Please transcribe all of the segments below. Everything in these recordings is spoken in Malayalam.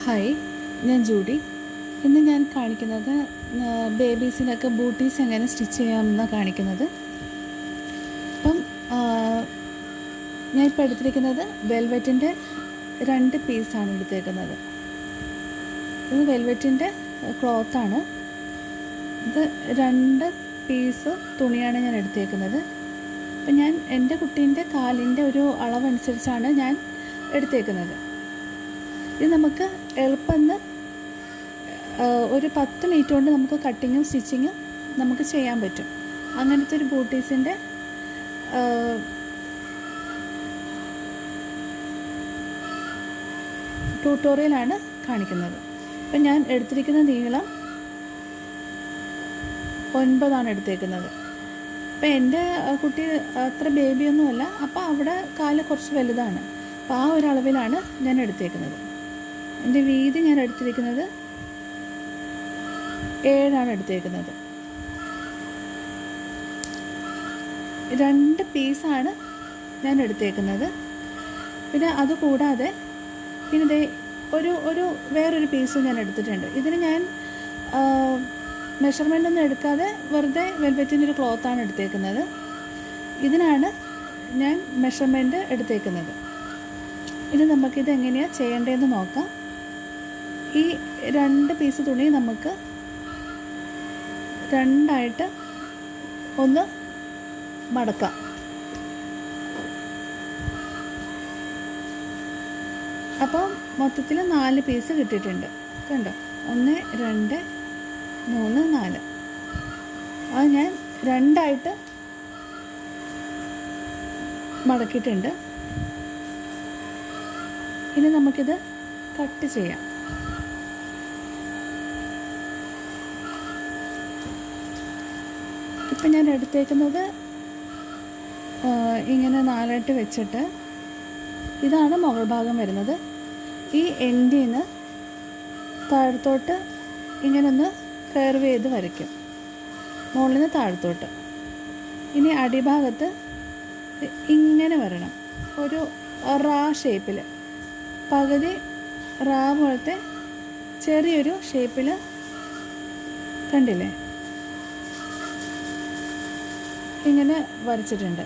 ഹായ്, ഞാൻ ജൂഡി. ഇന്ന് ഞാൻ കാണിക്കുന്നത് ബേബീസിനൊക്കെ ബൂട്ടീസ് എങ്ങനെ സ്റ്റിച്ച് ചെയ്യാമെന്ന് കാണിക്കുന്നത്. അപ്പം ഞാൻ ഇപ്പോൾ എടുത്തിരിക്കുന്നത് വെൽവെറ്റിൻ്റെ 2 പീസാണ് എടുത്തേക്കുന്നത്. ഇത് വെൽവെറ്റിൻ്റെ ക്ലോത്താണ്. ഇത് 2 പീസ് തുണിയാണ് ഞാൻ എടുത്തേക്കുന്നത്. അപ്പം ഞാൻ എൻ്റെ കുട്ടീൻ്റെ കാലിൻ്റെ ഒരു അളവനുസരിച്ചാണ് ഞാൻ എടുത്തേക്കുന്നത്. ഇത് നമുക്ക് എളുപ്പം ഒരു 10 മിനിറ്റ് കൊണ്ട് നമുക്ക് കട്ടിങ്ങും സ്റ്റിച്ചിങ്ങും നമുക്ക് ചെയ്യാൻ പറ്റും. അങ്ങനത്തെ ഒരു ബൂട്ടീസിൻ്റെ ട്യൂട്ടോറിയലാണ് കാണിക്കുന്നത്. അപ്പം ഞാൻ എടുത്തിരിക്കുന്ന നീളം 9 എടുത്തേക്കുന്നത്. അപ്പം എൻ്റെ കുട്ടി അത്ര ബേബിയൊന്നുമല്ല, അപ്പോൾ അവിടെ കാല് കുറച്ച് വലുതാണ്. അപ്പോൾ ആ ഒരു അളവിലാണ് ഞാൻ എടുത്തേക്കുന്നത്. എൻ്റെ വീതി ഞാൻ എടുത്തിരിക്കുന്നത് 7 എടുത്തേക്കുന്നത്. 2 പീസാണ് ഞാൻ എടുത്തേക്കുന്നത്. പിന്നെ അതുകൂടാതെ പിന്നെ ഒരു വേറൊരു പീസും ഞാൻ എടുത്തിട്ടുണ്ട്. ഇതിന് ഞാൻ മെഷർമെൻ്റ് ഒന്നും എടുക്കാതെ വെറുതെ വെൽവെറ്റിൻ്റെ ഒരു ക്ലോത്താണ് എടുത്തേക്കുന്നത്. ഇതിനാണ് ഞാൻ മെഷർമെൻറ്റ് എടുത്തേക്കുന്നത്. ഇനി നമുക്കിത് എങ്ങനെയാണ് ചെയ്യേണ്ടതെന്ന് നോക്കാം. ഈ 2 പീസ് തുണി നമുക്ക് 2 ഒന്ന് മടക്കാം. അപ്പോൾ മൊത്തത്തിൽ 4 പീസ് കിട്ടിയിട്ടുണ്ട്. കണ്ടോ, 1 2 3 4. അത് ഞാൻ 2 മടക്കിയിട്ടുണ്ട്. ഇനി നമുക്കിത് കട്ട് ചെയ്യാം. ഇപ്പം ഞാൻ എടുത്തേക്കുന്നത് ഇങ്ങനെ 4 വെച്ചിട്ട് ഇതാണ് മുകൾ ഭാഗം വരുന്നത്. ഈ എൻഡിൽ നിന്ന് താഴത്തോട്ട് ഇങ്ങനൊന്ന് കർവ് ചെയ്ത് വരയ്ക്കും, മുകളിൽ നിന്ന് താഴത്തോട്ട്. ഇനി അടിഭാഗത്ത് ഇങ്ങനെ വരണം, ഒരു റാ ഷേപ്പിൽ, പകുതി റാ പോലത്തെ ചെറിയൊരു ഷേപ്പിൽ. കണ്ടില്ലേ, ഇങ്ങനെ വരച്ചിട്ടുണ്ട്.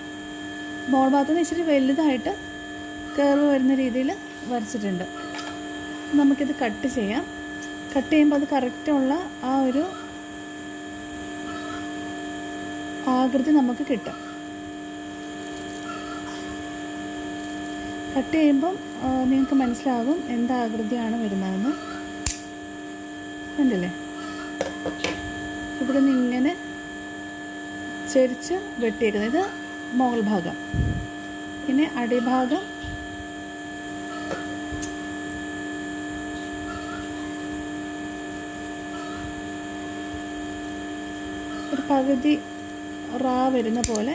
മോൾ ഭാഗത്തുനിന്ന് ഇച്ചിരി വലുതായിട്ട് കർവ് വരുന്ന രീതിയിൽ വരച്ചിട്ടുണ്ട്. നമുക്കിത് കട്ട് ചെയ്യാം. കട്ട് ചെയ്യുമ്പോൾ അത് കറക്റ്റുള്ള ആ ഒരു ആകൃതി നമുക്ക് കിട്ടും. കട്ട് ചെയ്യുമ്പം നിങ്ങൾക്ക് മനസ്സിലാകും എന്ത് ആകൃതിയാണ് വരുന്നതെന്ന്. കണ്ടില്ലേ, ഇവിടെ നിന്ന് ഇങ്ങനെ ചെരിച്ച് വെട്ടിയേക്കുന്നത്. ഇത് മുകൾ ഭാഗം. പിന്നെ അടിഭാഗം ഒരു പകുതി റാ വരുന്ന പോലെ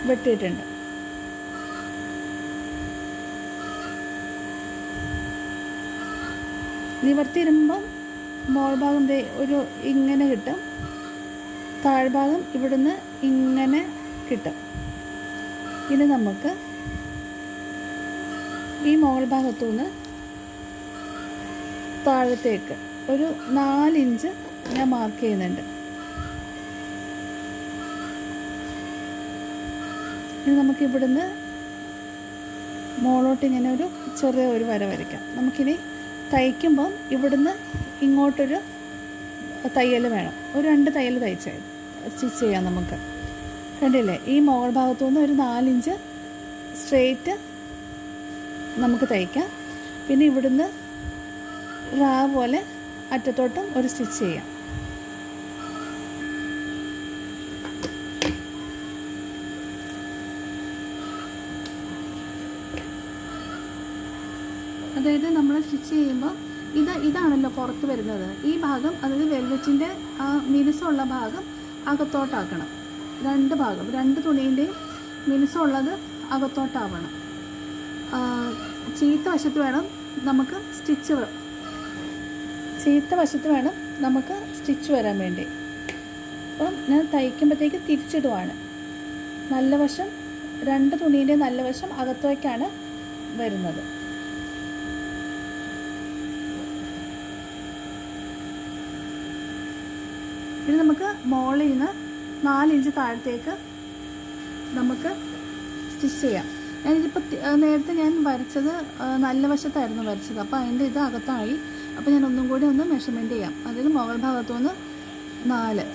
വെട്ടിയിട്ടുണ്ട്. നിവർത്തിയിരുമ്പം മോൾ ഭാഗം ഒരു ഇങ്ങനെ കിട്ടും, താഴ്ഭാഗം ഇവിടുന്ന് ഇങ്ങനെ കിട്ടും. ഇനി നമുക്ക് ഈ മുകൾ ഭാഗത്തുനിന്ന് താഴത്തേക്ക് ഒരു 4 ഇഞ്ച് ഞാൻ മാർക്ക് ചെയ്യുന്നുണ്ട്. ഇനി നമുക്ക് ഇവിടുന്ന് മുകളോട്ട് ഇങ്ങനെ ഒരു ചെറിയ ഒരു വര വരയ്ക്കാം. നമുക്കിനി തയ്ക്കുമ്പം ഇവിടുന്ന് ഇങ്ങോട്ടൊരു തയ്യൽ വേണം. ഒരു 2 തയ്യൽ സ്റ്റിച്ച് ചെയ്യാം നമുക്ക്. കണ്ടില്ലേ, ഈ മുകൾ ഭാഗത്തു നിന്ന് ഒരു 4 ഇഞ്ച് സ്ട്രെയിറ്റ് നമുക്ക് തയ്ക്കാം. പിന്നെ ഇവിടുന്ന് റാ പോലെ അറ്റത്തോട്ടും ഒരു സ്റ്റിച്ച് ചെയ്യാം. അതായത് നമ്മൾ സ്റ്റിച്ച് ചെയ്യുമ്പോൾ ഇതാണല്ലോ പുറത്ത് വരുന്നത്. ഈ ഭാഗം, അതായത് വെൽവെറ്റിൻ്റെ ആ മിനുസമുള്ള ഭാഗം അകത്തോട്ടാക്കണം. 2 ഭാഗം, 2 തുണീൻ്റെയും മിനുസമുള്ളത് അകത്തോട്ടാവണം. ചീത്ത വശത്ത് വേണം നമുക്ക് സ്റ്റിച്ച് വരാൻ വേണ്ടി. അപ്പം ഞാൻ തയ്ക്കുമ്പോഴത്തേക്ക് തിരിച്ചിടുവാണ്. നല്ല വശം 2 തുണീൻ്റെ നല്ല വശം അകത്തേക്കാണ് വരുന്നത്. ഇനി നമുക്ക് മുകളിൽ നിന്ന് 4 ഇഞ്ച് താഴത്തേക്ക് നമുക്ക് സ്റ്റിച്ച് ചെയ്യാം. ഞാനിതിപ്പോൾ നേരത്തെ ഞാൻ വരച്ചത് നല്ല വശത്തായിരുന്നു വരച്ചത്, അപ്പോൾ അതിൻ്റെ ഇത് അകത്തായി. അപ്പോൾ ഞാൻ ഒന്നും കൂടി ഒന്ന് മെഷർമെൻറ്റ് ചെയ്യാം. അതിൽ മുകൾ ഭാഗത്തുനിന്ന് 4,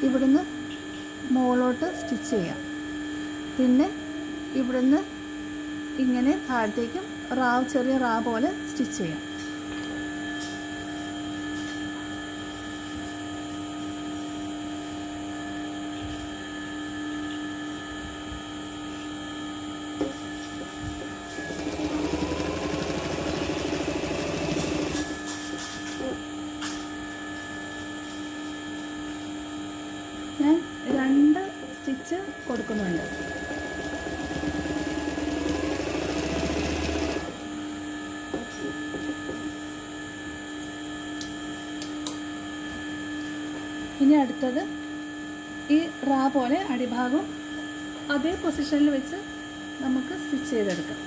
ഇവിടുന്ന് മുകളിലോട്ട് സ്റ്റിച്ച് ചെയ്യാം. പിന്നെ ഇവിടുന്ന് ഇങ്ങനെ താഴത്തേക്കും ചെറിയ റാ പോലെ സ്റ്റിച്ച് ചെയ്യാം. ഞാൻ 2 സ്റ്റിച്ച് കൊടുക്കുന്നുണ്ട്. ഇനി അടുത്തത് ഈ റാ പോലെ അടിഭാഗം അതേ പൊസിഷനിൽ വെച്ച് നമുക്ക് സ്റ്റിച്ച് ചെയ്തെടുക്കാം.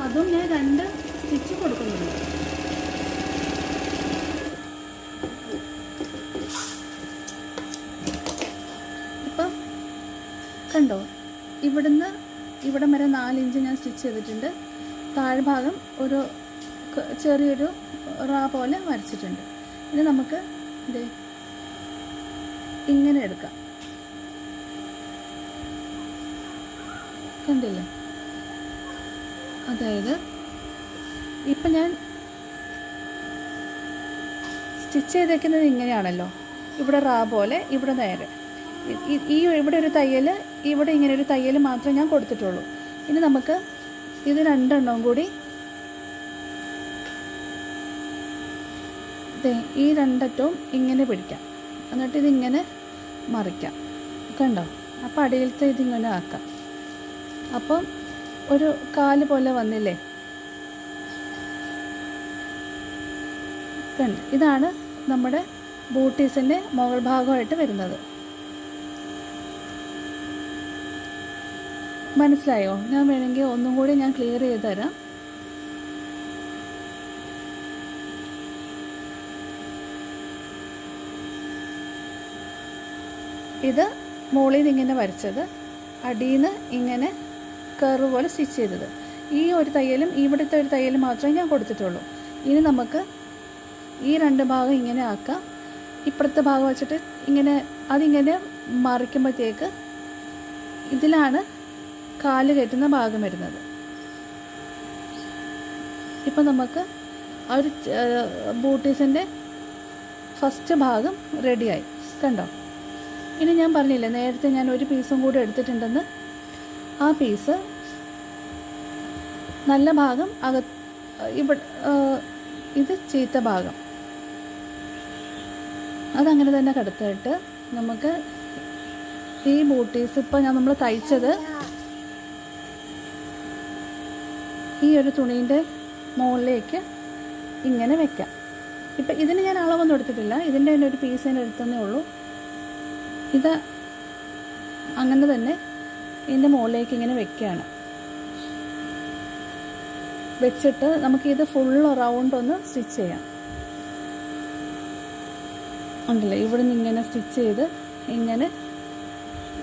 അതും ഞാൻ 2 സ്റ്റിച്ച് കൊടുക്കുന്നുണ്ട്. ഇപ്പം കണ്ടോ, ഇവിടുന്ന് ഇവിടം വരെ 4 ഇഞ്ച് ഞാൻ സ്റ്റിച്ച് ചെയ്തിട്ടുണ്ട്. താഴ്ഭാഗം ഒരു ചെറിയൊരു റാ പോലെ വരച്ചിട്ടുണ്ട്. ഇനി നമുക്ക് ഇത് ഇങ്ങനെ എടുക്കാം. കണ്ടില്ലേ? അതായത് ഇപ്പം ഞാൻ സ്റ്റിച്ച് ചെയ്തേക്കുന്നത് ഇങ്ങനെയാണല്ലോ. ഇവിടെ റാ പോലെ, ഇവിടെ നേരെ ഇവിടെ ഒരു തയ്യൽ, ഇവിടെ ഇങ്ങനെ ഒരു തയ്യൽ മാത്രമേ ഞാൻ കൊടുത്തിട്ടുള്ളൂ. ഇനി നമുക്ക് ഇത് 2 എണ്ണവും കൂടി ഈ 2 അറ്റവും ഇങ്ങനെ പിടിക്കാം. എന്നിട്ട് ഇതിങ്ങനെ മറിക്കാം. കണ്ടോ? അപ്പോൾ അടിയിലത്തെ ഇതിങ്ങനെ ആക്കാം. അപ്പം ഒരു കാല് പോലെ വന്നില്ലേ? കണ്ട്, ഇതാണ് നമ്മുടെ ബൂട്ടീസിൻ്റെ മുകൾ ഭാഗമായിട്ട് വരുന്നത്. മനസ്സിലായോ? ഞാൻ വേണമെങ്കിൽ ഒന്നും കൂടി ഞാൻ ക്ലിയർ ചെയ്ത് തരാം. ഇത് മുകളിൽ നിന്ന് ഇങ്ങനെ വരച്ചത്, അടിയിൽ നിന്ന് ഇങ്ങനെ കർവ് പോലെ സ്റ്റിച്ച് ചെയ്തത്. ഈ ഒരു തയ്യലും ഇവിടുത്തെ ഒരു തയ്യലും മാത്രമേ ഞാൻ കൊടുത്തിട്ടുള്ളൂ. ഇനി നമുക്ക് ഈ 2 ഭാഗം ഇങ്ങനെ ആക്കാം. ഇപ്പുറത്തെ ഭാഗം വെച്ചിട്ട് ഇങ്ങനെ അതിങ്ങനെ മറിക്കുമ്പോഴത്തേക്ക് ഇതിലാണ് കാല് കയറ്റുന്ന ഭാഗം വരുന്നത്. ഇപ്പം നമുക്ക് ആ ഒരു ബൂട്ടീസിൻ്റെ ഫസ്റ്റ് ഭാഗം റെഡിയായി. കണ്ടോ? ഇനി ഞാൻ പറഞ്ഞില്ലേ നേരത്തെ ഞാൻ ഒരു പീസും കൂടി എടുത്തിട്ടുണ്ടെന്ന്. ആ പീസ് നല്ല ഭാഗം ഇവിടെ, ഇത് ചീത്ത ഭാഗം, അതങ്ങനെ തന്നെ കടത്തിയിട്ട് നമുക്ക് ഈ ബൂട്ടീസ് ഇപ്പം നമ്മൾ തയ്ച്ചത് ഈ ഒരു തുണീൻ്റെ മുകളിലേക്ക് ഇങ്ങനെ വെക്കാം. ഇപ്പം ഇതിന് ഞാൻ അളവൊന്നും എടുത്തിട്ടില്ല, ഇതിൻ്റെ തന്നെ ഒരു പീസ് തന്നെ എടുത്തതേ ഉള്ളൂ. ഇത് അങ്ങനെ തന്നെ ഇതിൻ്റെ മുകളിലേക്ക് ഇങ്ങനെ വെക്കുകയാണ്. വെച്ചിട്ട് നമുക്കിത് ഫുൾ റൗണ്ട് ഒന്ന് സ്റ്റിച്ച് ചെയ്യാം. ഉണ്ടല്ലോ, ഇവിടെ നിന്ന് ഇങ്ങനെ സ്റ്റിച്ച് ചെയ്ത് ഇങ്ങനെ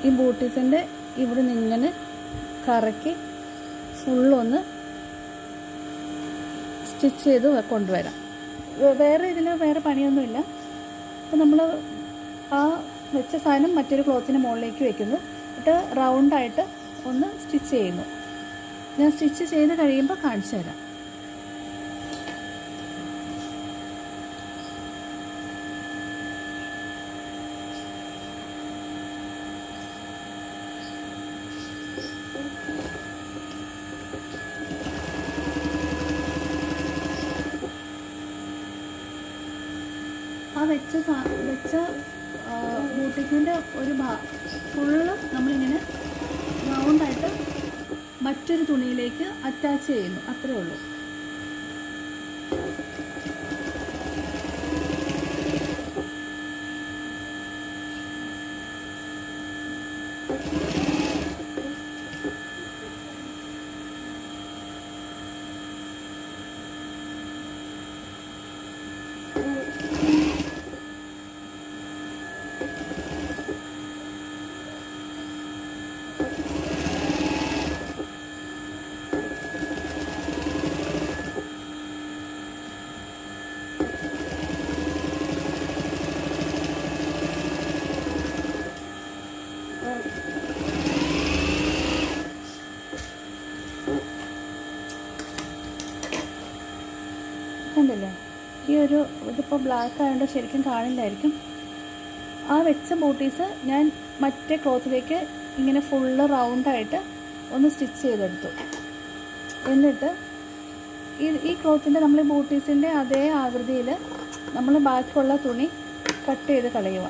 ഈ ബൂട്ടീസിൻ്റെ ഇവിടെ നിന്ന് ഇങ്ങനെ കറക്കി ഫുള്ളൊന്ന് സ്റ്റിച്ച് ചെയ്ത് കൊണ്ടുവരാം. വേറെ പണിയൊന്നുമില്ല. അപ്പോൾ നമ്മൾ ആ വെച്ച സാധനം മറ്റൊരു ക്ലോത്തിന് മുകളിലേക്ക് വെക്കുന്നു, എന്നിട്ട് റൗണ്ടായിട്ട് ഒന്ന് സ്റ്റിച്ച് ചെയ്യുന്നു. ഞാൻ സ്റ്റിച്ച് ചെയ്ത് കഴിയുമ്പോൾ കാണിച്ചു തരാം. വെച്ച ബൂട്ടിക്കിൻ്റെ ഒരു ഫുള്ള് നമ്മളിങ്ങനെ റൗണ്ടായിട്ട് മറ്റൊരു തുണിയിലേക്ക് അറ്റാച്ച് ചെയ്യുന്നു, അത്രേ ഉള്ളൂ. കണ്ടില്ലേ, ഈ ഒരു ഇതിപ്പോൾ ബ്ലാക്ക് ആയതുകൊണ്ട് ശരിക്കും കാണില്ലായിരിക്കും. ആ വെച്ച ബൂട്ടീസ് ഞാൻ മറ്റേ ക്ലോത്തിലേക്ക് ഇങ്ങനെ ഫുള്ള് റൗണ്ടായിട്ട് ഒന്ന് സ്റ്റിച്ച് ചെയ്തെടുത്തു. എന്നിട്ട് ഈ ക്ലോത്തിൻ്റെ നമ്മൾ ബൂട്ടീസിൻ്റെ അതേ ആകൃതിയിൽ നമ്മൾ ബാക്കിയുള്ള തുണി കട്ട് ചെയ്ത് കളയുക.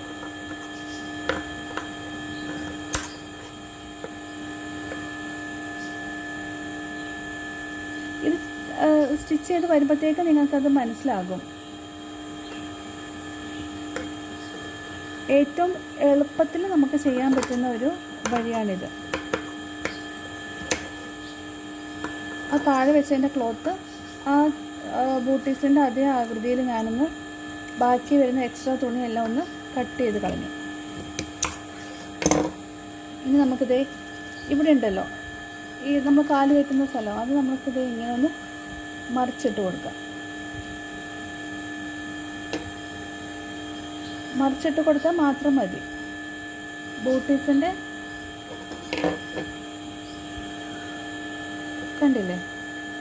ഇത് സ്റ്റിച്ച് ചെയ്ത് വരുമ്പോഴത്തേക്ക് നിങ്ങൾക്കത് മനസ്സിലാകും. ഏറ്റവും എളുപ്പത്തിൽ നമുക്ക് ചെയ്യാൻ പറ്റുന്ന ഒരു വഴിയാണിത്. ആ താഴെ വെച്ചതിൻ്റെ ക്ലോത്ത് ആ ബൂട്ടീസിൻ്റെ അതേ ആകൃതിയിൽ ഞാനൊന്ന് ബാക്കി വരുന്ന എക്സ്ട്രാ തുണിയെല്ലാം ഒന്ന് കട്ട് ചെയ്ത് കളഞ്ഞു. ഇനി നമുക്കിത് ഇവിടെ ഉണ്ടല്ലോ, ഈ നമ്മൾ കാല് കെട്ടുന്ന സ്ഥലം, അത് നമുക്കിത് ഇങ്ങനെ ഒന്ന് മറിച്ചിട്ട് കൊടുക്കാം. മറിച്ചിട്ട് കൊടുത്താൽ മാത്രം മതി. ബൂട്ടീസിൻ്റെ കണ്ടില്ലേ,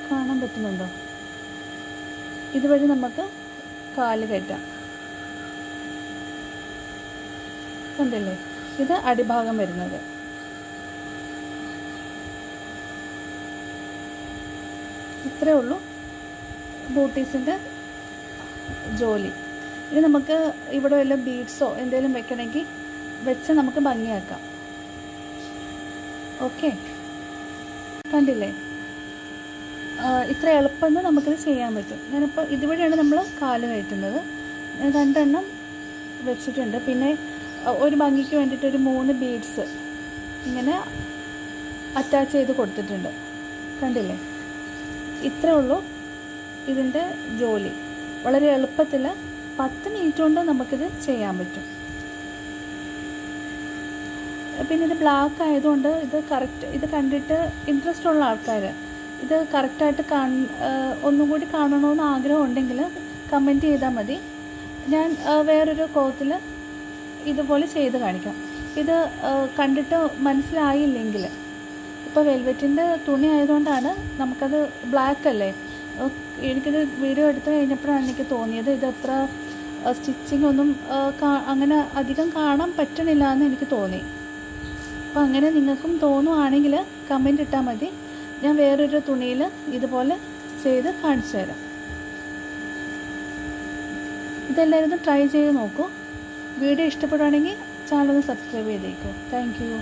കാണാൻ പറ്റുന്നുണ്ടോ? ഇതുവഴി നമുക്ക് കാല് കയറ്റാം. കണ്ടില്ലേ, ഇത് അടിഭാഗം വരുന്നത്. ഇത്രയേ ഉള്ളൂ ബൂട്ടീസിൻ്റെ ജോലി. ഇനി നമുക്ക് ഇവിടെ വല്ല ബീഡ്സോ എന്തെങ്കിലും വെക്കണമെങ്കിൽ വെച്ച് നമുക്ക് ഭംഗിയാക്കാം. ഓക്കെ, കണ്ടില്ലേ, ഇത്ര എളുപ്പം നമുക്കിത് ചെയ്യാൻ പറ്റും. ഞാനിപ്പോൾ ഇതുവഴിയാണ് നമ്മൾ കാല് കയറ്റുന്നത്. 2 എണ്ണം വെച്ചിട്ടുണ്ട്. പിന്നെ ഒരു ഭംഗിക്ക് വേണ്ടിയിട്ട് ഒരു 3 ബീഡ്സ് ഇങ്ങനെ അറ്റാച്ച് ചെയ്ത് കൊടുത്തിട്ടുണ്ട്. കണ്ടില്ലേ, ഇത്രേ ഉള്ളൂ ഇതിൻ്റെ ജോലി. വളരെ എളുപ്പത്തിൽ 10 മിനിറ്റ് കൊണ്ട് നമുക്കിത് ചെയ്യാൻ പറ്റും. പിന്നെ ഇത് ബ്ലാക്ക് ആയതുകൊണ്ട് ഇത് കണ്ടിട്ട് ഇൻട്രസ്റ്റ് ഉള്ള ആൾക്കാർ ഇത് കറക്റ്റായിട്ട് ഒന്നും കൂടി കാണണമെന്ന് ആഗ്രഹം ഉണ്ടെങ്കിൽ കമൻറ്റ് ചെയ്താൽ മതി. ഞാൻ വേറൊരു ക്ലോത്തിൽ ഇതുപോലെ ചെയ്ത് കാണിക്കാം. ഇത് കണ്ടിട്ട് മനസ്സിലായില്ലെങ്കിൽ, ഇപ്പോൾ വെൽവെറ്റിൻ്റെ തുണി ആയതുകൊണ്ടാണ് നമുക്കത് ബ്ലാക്ക് അല്ലേ, എനിക്കിത് വീഡിയോ എടുത്ത് കഴിഞ്ഞപ്പോഴാണ് എനിക്ക് തോന്നിയത് ഇത് അത്ര സ്റ്റിച്ചിങ് ഒന്നും അങ്ങനെ അധികം കാണാൻ പറ്റണില്ല എന്ന് എനിക്ക് തോന്നി. അപ്പോൾ അങ്ങനെ നിങ്ങൾക്കും തോന്നുവാണെങ്കിൽ കമൻറ്റ് ഇട്ടാൽ മതി. ഞാൻ വേറൊരു തുണിയിൽ ഇതുപോലെ ചെയ്ത് കാണിച്ചു തരാം. ഇതെല്ലാവരും ട്രൈ ചെയ്ത് നോക്കൂ. വീഡിയോ ഇഷ്ടപ്പെടുകയാണെങ്കിൽ ചാനൽ ഒന്ന് സബ്സ്ക്രൈബ് ചെയ്തേക്കൂ. Thank you.